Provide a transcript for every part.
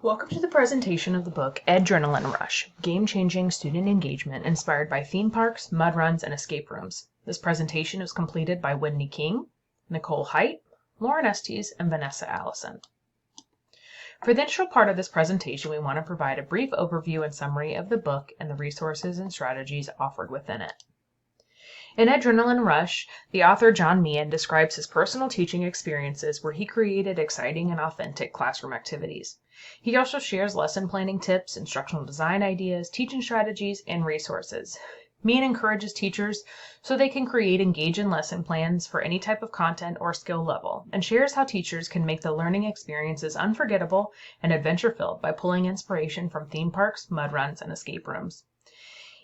Welcome to the presentation of the book EDrenaline Rush, Game-Changing Student Engagement Inspired by Theme Parks, Mud Runs, and Escape Rooms. This presentation was completed by Whitney King, Nicole Height, Lauren Estes, and Vanessa Allison. For the initial part of this presentation, we want to provide a brief overview and summary of the book and the resources and strategies offered within it. In EDrenaline Rush, the author John Meehan describes his personal teaching experiences where he created exciting and authentic classroom activities. He also shares lesson planning tips, instructional design ideas, teaching strategies, and resources. Meehan encourages teachers so they can create engaging lesson plans for any type of content or skill level, and shares how teachers can make the learning experiences unforgettable and adventure-filled by pulling inspiration from theme parks, mud runs, and escape rooms.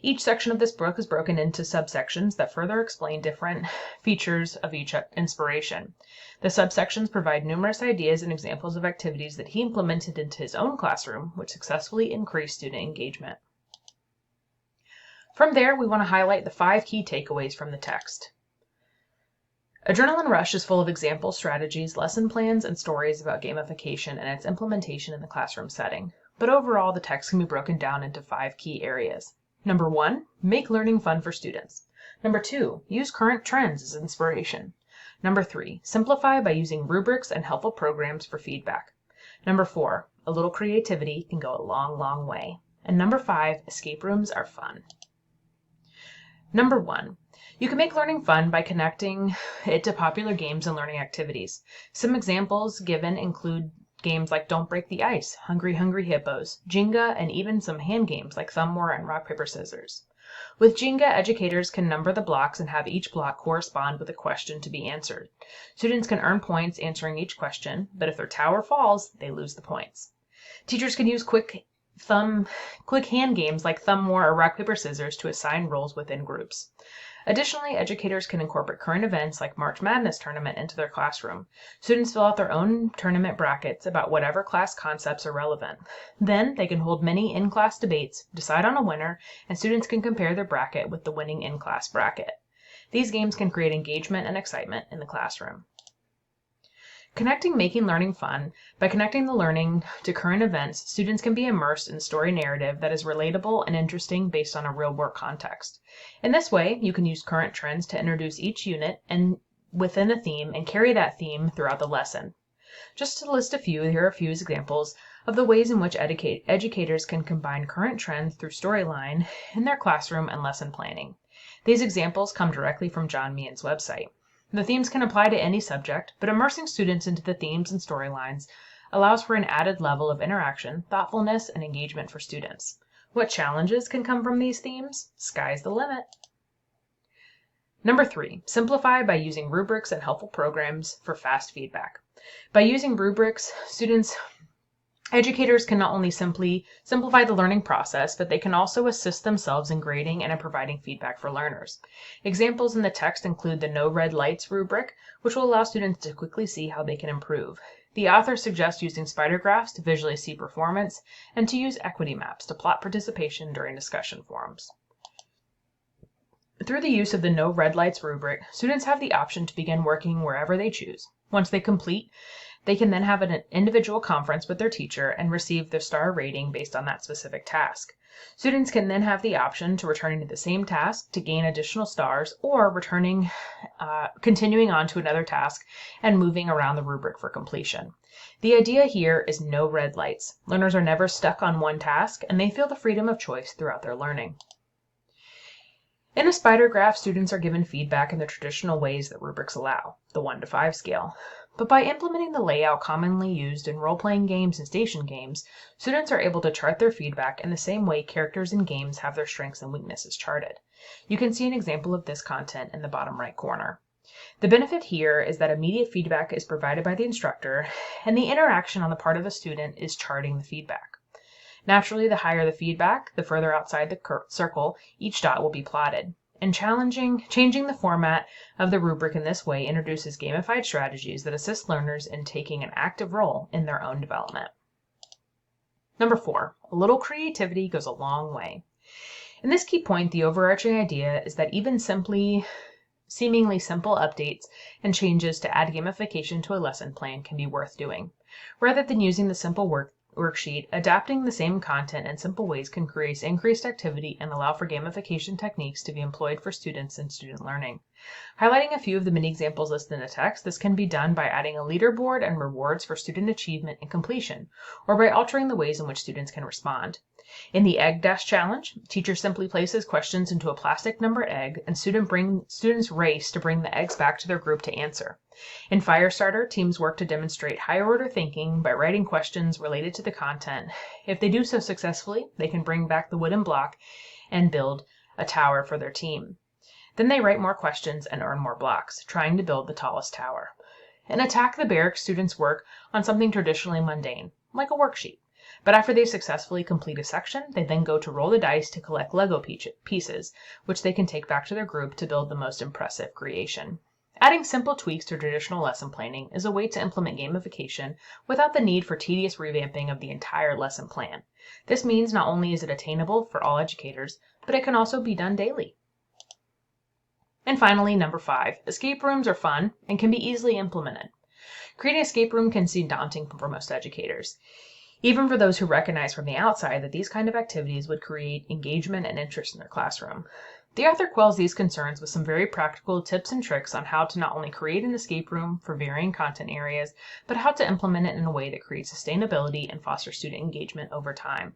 Each section of this book is broken into subsections that further explain different features of each inspiration. The subsections provide numerous ideas and examples of activities that he implemented into his own classroom, which successfully increased student engagement. From there, we want to highlight the 5 key takeaways from the text. Adrenaline Rush is full of examples, strategies, lesson plans, and stories about gamification and its implementation in the classroom setting. But overall, the text can be broken down into 5 key areas. Number 1, make learning fun for students. Number 2, use current trends as inspiration. Number 3, simplify by using rubrics and helpful programs for feedback. Number 4, a little creativity can go a long, long way. And number 5, escape rooms are fun. Number 1, you can make learning fun by connecting it to popular games and learning activities. Some examples given include games like Don't Break the Ice, Hungry Hungry Hippos, Jenga, and even some hand games like Thumb War and Rock Paper Scissors. With Jenga, educators can number the blocks and have each block correspond with a question to be answered. Students can earn points answering each question, but if their tower falls, they lose the points. Teachers can use quick hand games like Thumb War or Rock Paper Scissors to assign roles within groups. Additionally, educators can incorporate current events like March Madness tournament into their classroom. Students fill out their own tournament brackets about whatever class concepts are relevant. Then they can hold mini in-class debates, decide on a winner, and students can compare their bracket with the winning in-class bracket. These games can create engagement and excitement in the classroom. Connecting making learning fun. By connecting the learning to current events, students can be immersed in a story narrative that is relatable and interesting based on a real-world context. In this way, you can use current trends to introduce each unit and within a theme and carry that theme throughout the lesson. Just to list a few, here are a few examples of the ways in which educators can combine current trends through storyline in their classroom and lesson planning. These examples come directly from John Meehan's website. The themes can apply to any subject, but immersing students into the themes and storylines allows for an added level of interaction, thoughtfulness, and engagement for students. What challenges can come from these themes? Sky's the limit. Number 3, simplify by using rubrics and helpful programs for fast feedback. By using rubrics, educators can not only simplify the learning process, but they can also assist themselves in grading and in providing feedback for learners. Examples in the text include the No Red Lights rubric, which will allow students to quickly see how they can improve. The author suggests using spider graphs to visually see performance and to use equity maps to plot participation during discussion forums. Through the use of the No Red Lights rubric, students have the option to begin working wherever they choose. Once they complete, they can then have an individual conference with their teacher and receive their star rating based on that specific task. Students can then have the option to return to the same task to gain additional stars, or continuing on to another task and moving around the rubric for completion. The idea here is no red lights. Learners are never stuck on one task, and they feel the freedom of choice throughout their learning. In a spider graph, students are given feedback in the traditional ways that rubrics allow, the 1 to 5 scale. But by implementing the layout commonly used in role-playing games and station games, students are able to chart their feedback in the same way characters in games have their strengths and weaknesses charted. You can see an example of this content in the bottom right corner. The benefit here is that immediate feedback is provided by the instructor, and the interaction on the part of the student is charting the feedback. Naturally, the higher the feedback, the further outside the circle each dot will be plotted. And changing the format of the rubric in this way introduces gamified strategies that assist learners in taking an active role in their own development. Number 4, a little creativity goes a long way. In this key point, the overarching idea is that even seemingly simple updates and changes to add gamification to a lesson plan can be worth doing. Rather than using the simple worksheet, adapting the same content in simple ways can create increased activity and allow for gamification techniques to be employed for students and student learning. Highlighting a few of the many examples listed in the text, this can be done by adding a leaderboard and rewards for student achievement and completion, or by altering the ways in which students can respond. In the Egg Dash Challenge, teacher simply places questions into a plastic numbered egg, and students race to bring the eggs back to their group to answer. In Firestarter, teams work to demonstrate higher order thinking by writing questions related to the content. If they do so successfully, they can bring back the wooden block and build a tower for their team. Then they write more questions and earn more blocks, trying to build the tallest tower. In Attack the Barracks, students work on something traditionally mundane, like a worksheet. But after they successfully complete a section, they then go to roll the dice to collect Lego pieces, which they can take back to their group to build the most impressive creation. Adding simple tweaks to traditional lesson planning is a way to implement gamification without the need for tedious revamping of the entire lesson plan. This means not only is it attainable for all educators, but it can also be done daily. And finally, number 5, escape rooms are fun and can be easily implemented. Creating an escape room can seem daunting for most educators, even for those who recognize from the outside that these kind of activities would create engagement and interest in their classroom. The author quells these concerns with some very practical tips and tricks on how to not only create an escape room for varying content areas, but how to implement it in a way that creates sustainability and fosters student engagement over time.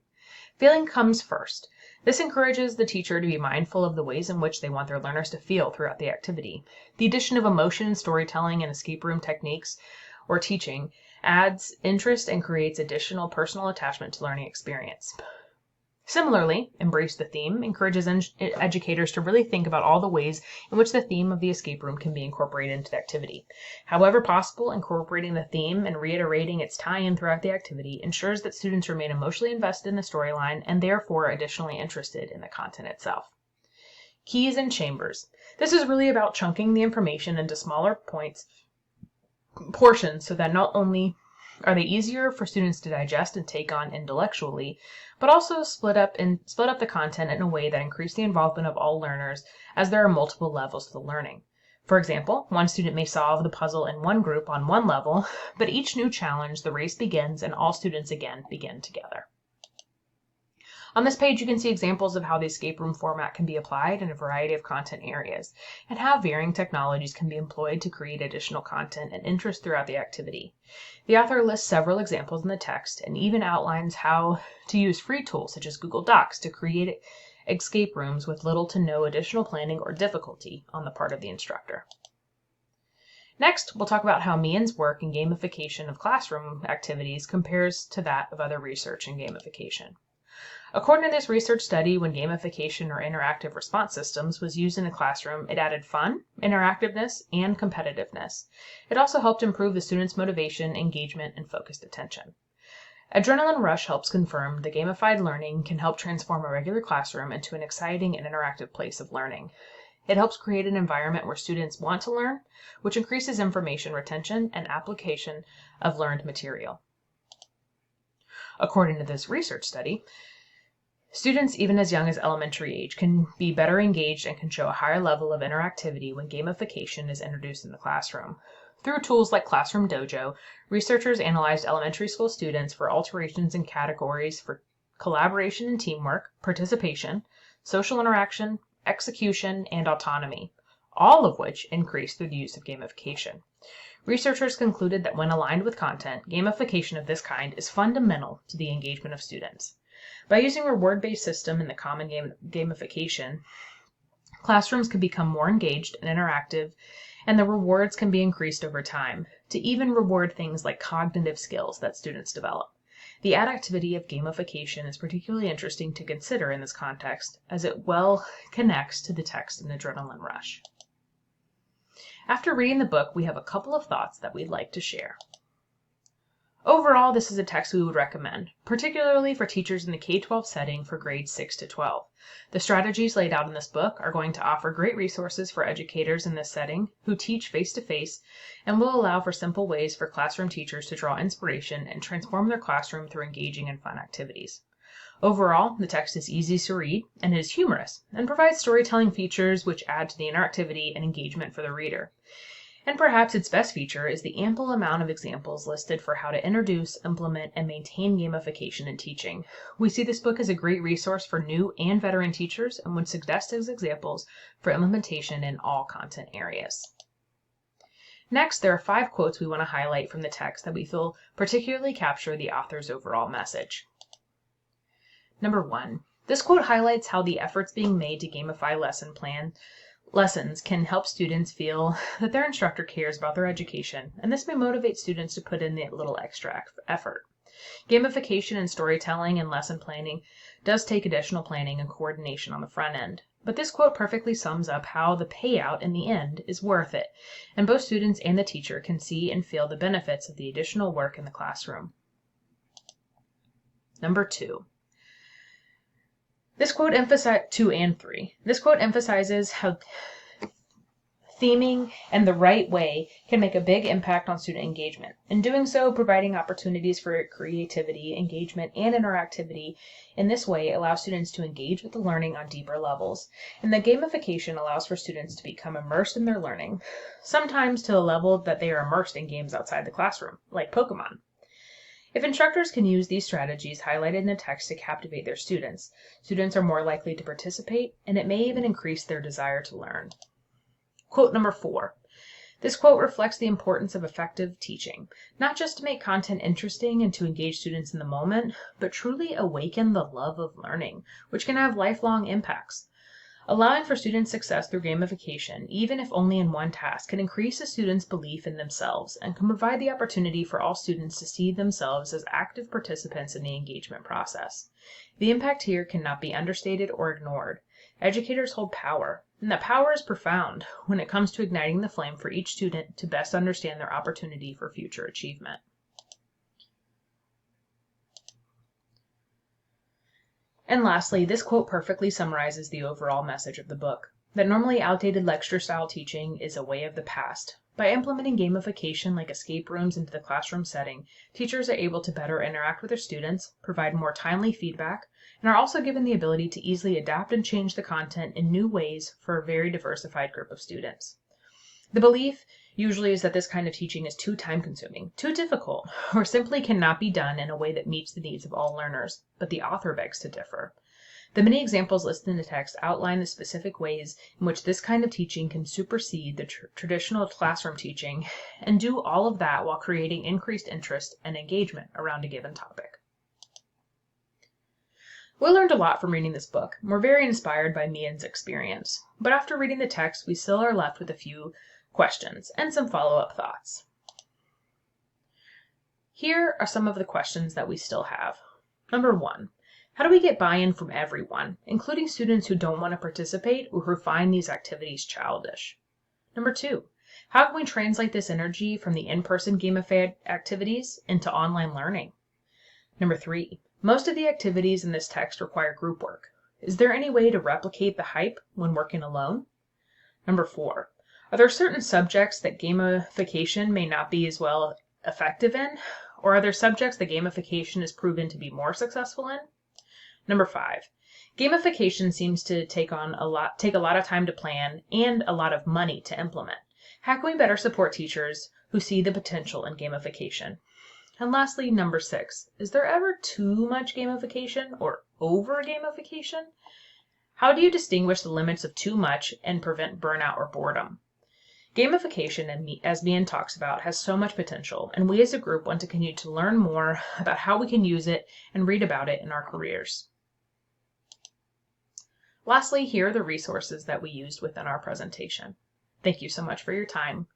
Feeling comes first. This encourages the teacher to be mindful of the ways in which they want their learners to feel throughout the activity. The addition of emotion, storytelling, and escape room techniques or teaching adds interest and creates additional personal attachment to learning experience. Similarly, Embrace the Theme encourages educators to really think about all the ways in which the theme of the escape room can be incorporated into the activity. However possible, incorporating the theme and reiterating its tie-in throughout the activity ensures that students remain emotionally invested in the storyline and therefore additionally interested in the content itself. Keys and chambers. This is really about chunking the information into smaller portions so that not only are they easier for students to digest and take on intellectually, but also split up the content in a way that increases the involvement of all learners, as there are multiple levels to the learning. For example, one student may solve the puzzle in one group on one level, but each new challenge, the race begins and all students again begin together. On this page, you can see examples of how the escape room format can be applied in a variety of content areas, and how varying technologies can be employed to create additional content and interest throughout the activity. The author lists several examples in the text and even outlines how to use free tools such as Google Docs to create escape rooms with little to no additional planning or difficulty on the part of the instructor. Next, we'll talk about how Meehan's work in gamification of classroom activities compares to that of other research in gamification. According to this research study, when gamification or interactive response systems was used in a classroom, it added fun, interactiveness, and competitiveness. It also helped improve the students' motivation, engagement, and focused attention. Adrenaline Rush helps confirm that gamified learning can help transform a regular classroom into an exciting and interactive place of learning. It helps create an environment where students want to learn, which increases information retention and application of learned material. According to this research study, students even as young as elementary age can be better engaged and can show a higher level of interactivity when gamification is introduced in the classroom. Through tools like Classroom Dojo, researchers analyzed elementary school students for alterations in categories for collaboration and teamwork, participation, social interaction, execution, and autonomy, all of which increased through the use of gamification. Researchers concluded that when aligned with content, gamification of this kind is fundamental to the engagement of students. By using a reward-based system in the common gamification, classrooms can become more engaged and interactive, and the rewards can be increased over time to even reward things like cognitive skills that students develop. The adaptivity of gamification is particularly interesting to consider in this context, as it well connects to the text in Adrenaline Rush. After reading the book, we have a couple of thoughts that we'd like to share. Overall, this is a text we would recommend, particularly for teachers in the K-12 setting for grades 6 to 12. The strategies laid out in this book are going to offer great resources for educators in this setting who teach face-to-face and will allow for simple ways for classroom teachers to draw inspiration and transform their classroom through engaging and fun activities. Overall, the text is easy to read and is humorous and provides storytelling features which add to the interactivity and engagement for the reader. And perhaps its best feature is the ample amount of examples listed for how to introduce, implement, and maintain gamification in teaching. We see this book as a great resource for new and veteran teachers and would suggest as examples for implementation in all content areas. Next, there are 5 quotes we want to highlight from the text that we feel particularly capture the author's overall message. Number 1. This quote highlights how the efforts being made to gamify lessons can help students feel that their instructor cares about their education, and this may motivate students to put in the little extra effort. Gamification and storytelling and lesson planning does take additional planning and coordination on the front end, but this quote perfectly sums up how the payout in the end is worth it, and both students and the teacher can see and feel the benefits of the additional work in the classroom. Number 2. This quote emphasizes 2 and 3. This quote emphasizes how theming and the right way can make a big impact on student engagement. In doing so, providing opportunities for creativity, engagement, and interactivity in this way allows students to engage with the learning on deeper levels. And the gamification allows for students to become immersed in their learning, sometimes to a level that they are immersed in games outside the classroom, like Pokemon. If instructors can use these strategies highlighted in the text to captivate their students are more likely to participate, and it may even increase their desire to learn. Quote number 4. This quote reflects the importance of effective teaching, not just to make content interesting and to engage students in the moment, but truly awaken the love of learning, which can have lifelong impacts. Allowing for student success through gamification, even if only in one task, can increase a student's belief in themselves and can provide the opportunity for all students to see themselves as active participants in the engagement process. The impact here cannot be understated or ignored. Educators hold power, and that power is profound when it comes to igniting the flame for each student to best understand their opportunity for future achievement. And lastly, this quote perfectly summarizes the overall message of the book, that normally outdated lecture-style teaching is a way of the past. By implementing gamification like escape rooms into the classroom setting, teachers are able to better interact with their students, provide more timely feedback, and are also given the ability to easily adapt and change the content in new ways for a very diversified group of students. The belief usually is that this kind of teaching is too time-consuming, too difficult, or simply cannot be done in a way that meets the needs of all learners, but the author begs to differ. The many examples listed in the text outline the specific ways in which this kind of teaching can supersede the traditional classroom teaching and do all of that while creating increased interest and engagement around a given topic. We learned a lot from reading this book, and we're very inspired by Mian's experience. But after reading the text, we still are left with a few questions and some follow-up thoughts. Here are some of the questions that we still have. Number 1, how do we get buy-in from everyone, including students who don't want to participate or who find these activities childish? Number 2, how can we translate this energy from the in-person gamified activities into online learning? Number 3, most of the activities in this text require group work. Is there any way to replicate the hype when working alone? Number 4, are there certain subjects that gamification may not be as well effective in? Or are there subjects that gamification is proven to be more successful in? Number 5, gamification seems to take a lot of time to plan and a lot of money to implement. How can we better support teachers who see the potential in gamification? And lastly, number 6, is there ever too much gamification or over gamification? How do you distinguish the limits of too much and prevent burnout or boredom? Gamification, as Mian talks about, has so much potential, and we as a group want to continue to learn more about how we can use it and read about it in our careers. Lastly, here are the resources that we used within our presentation. Thank you so much for your time.